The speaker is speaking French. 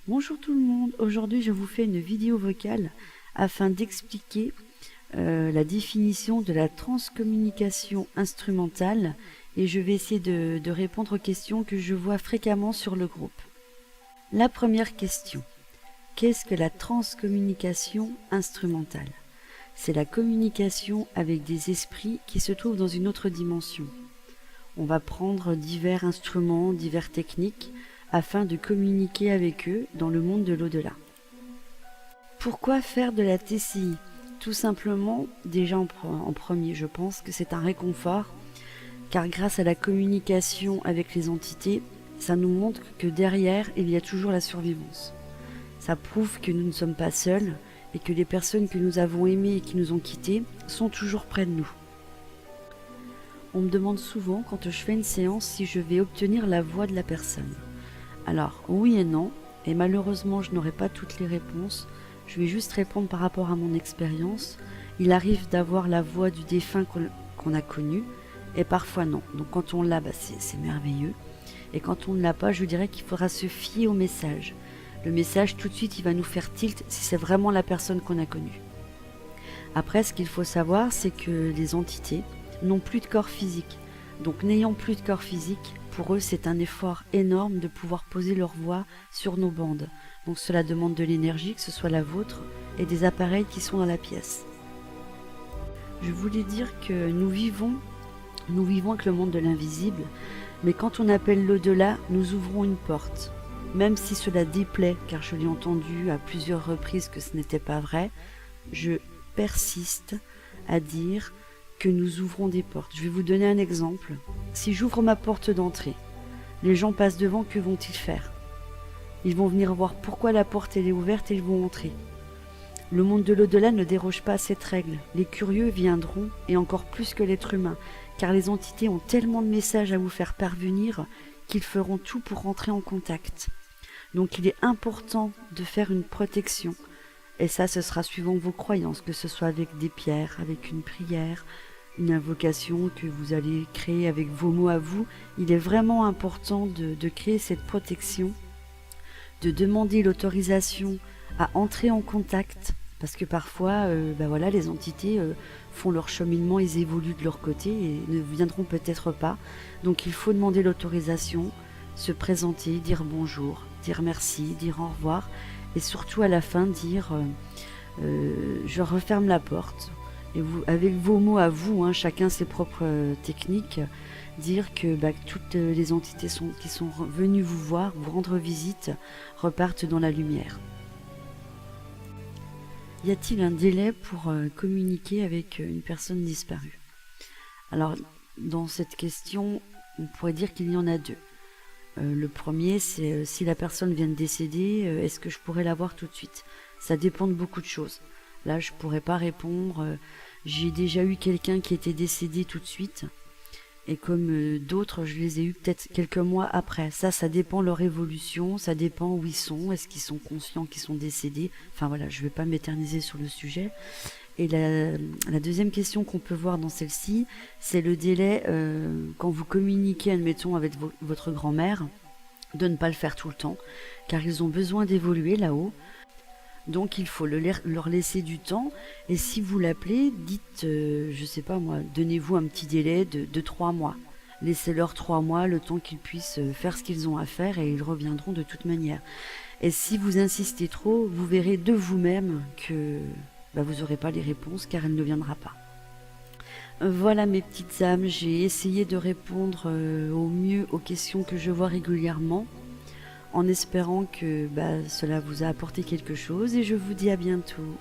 Bonjour tout le monde, aujourd'hui je vous fais une vidéo vocale afin d'expliquer la définition de la transcommunication instrumentale et je vais essayer de répondre aux questions que je vois fréquemment sur le groupe. La première question, qu'est-ce que la transcommunication instrumentale? C'est la communication avec des esprits qui se trouvent dans une autre dimension. On va prendre divers instruments, diverses techniques afin de communiquer avec eux dans le monde de l'au-delà. Pourquoi faire de la TCI? Tout simplement, déjà en premier, je pense que c'est un réconfort, car grâce à la communication avec les entités, ça nous montre que derrière, il y a toujours la survivance. Ça prouve que nous ne sommes pas seuls et que les personnes que nous avons aimées et qui nous ont quittés sont toujours près de nous. On me demande souvent, quand je fais une séance, si je vais obtenir la voix de la personne. Alors, oui et non, et malheureusement je n'aurai pas toutes les réponses, je vais juste répondre par rapport à mon expérience. Il arrive d'avoir la voix du défunt qu'on a connu, et parfois non. Donc quand on l'a, c'est merveilleux, et quand on ne l'a pas, je dirais qu'il faudra se fier au message. Le message, tout de suite, il va nous faire tilt si c'est vraiment la personne qu'on a connue. Après, ce qu'il faut savoir, c'est que les entités n'ont plus de corps physique. Donc n'ayant plus de corps physique, pour eux c'est un effort énorme de pouvoir poser leur voix sur nos bandes. Donc cela demande de l'énergie, que ce soit la vôtre, et des appareils qui sont dans la pièce. Je voulais dire que nous vivons avec le monde de l'invisible, mais quand on appelle l'au-delà, nous ouvrons une porte. Même si cela déplaît, car je l'ai entendu à plusieurs reprises que ce n'était pas vrai, je persiste à dire que nous ouvrons des portes. Je vais vous donner un exemple. Si j'ouvre ma porte d'entrée, les gens passent devant, que vont-ils faire? Ils vont venir voir pourquoi la porte elle est ouverte et ils vont entrer. Le monde de l'au-delà ne déroge pas à cette règle. Les curieux viendront, et encore plus que l'être humain, car les entités ont tellement de messages à vous faire parvenir qu'ils feront tout pour rentrer en contact. Donc il est important de faire une protection. Et ça, ce sera suivant vos croyances, que ce soit avec des pierres, avec une prière, une invocation que vous allez créer avec vos mots à vous. Il est vraiment important de créer cette protection, de demander l'autorisation à entrer en contact, parce que parfois, voilà, les entités font leur cheminement, ils évoluent de leur côté et ne viendront peut-être pas. Donc il faut demander l'autorisation, se présenter, dire bonjour, dire merci, dire au revoir, et surtout à la fin dire je referme la porte. Et vous, avec vos mots à vous, chacun ses propres techniques, dire que toutes les entités qui sont venues vous voir, vous rendre visite, repartent dans la lumière. Y a-t-il un délai pour communiquer avec une personne disparue? Alors, dans cette question, on pourrait dire qu'il y en a deux. Le premier, c'est si la personne vient de décéder, est-ce que je pourrais la voir tout de suite? Ça dépend de beaucoup de choses. Là, je pourrais pas répondre. J'ai déjà eu quelqu'un qui était décédé tout de suite. Et comme d'autres, je les ai eu peut-être quelques mois après. Ça dépend de leur évolution, ça dépend où ils sont. Est-ce qu'ils sont conscients qu'ils sont décédés? Enfin voilà, je ne vais pas m'éterniser sur le sujet. Et la deuxième question qu'on peut voir dans celle-ci, c'est le délai quand vous communiquez, admettons, avec votre grand-mère, de ne pas le faire tout le temps, car ils ont besoin d'évoluer là-haut. Donc il faut leur laisser du temps, et si vous l'appelez, dites, je sais pas moi, donnez-vous un petit délai de 3 mois. Laissez-leur 3 mois, le temps qu'ils puissent faire ce qu'ils ont à faire, et ils reviendront de toute manière. Et si vous insistez trop, vous verrez de vous-même que vous n'aurez pas les réponses, car elle ne viendra pas. Voilà mes petites âmes, j'ai essayé de répondre au mieux aux questions que je vois régulièrement, en espérant que cela vous a apporté quelque chose, et je vous dis à bientôt.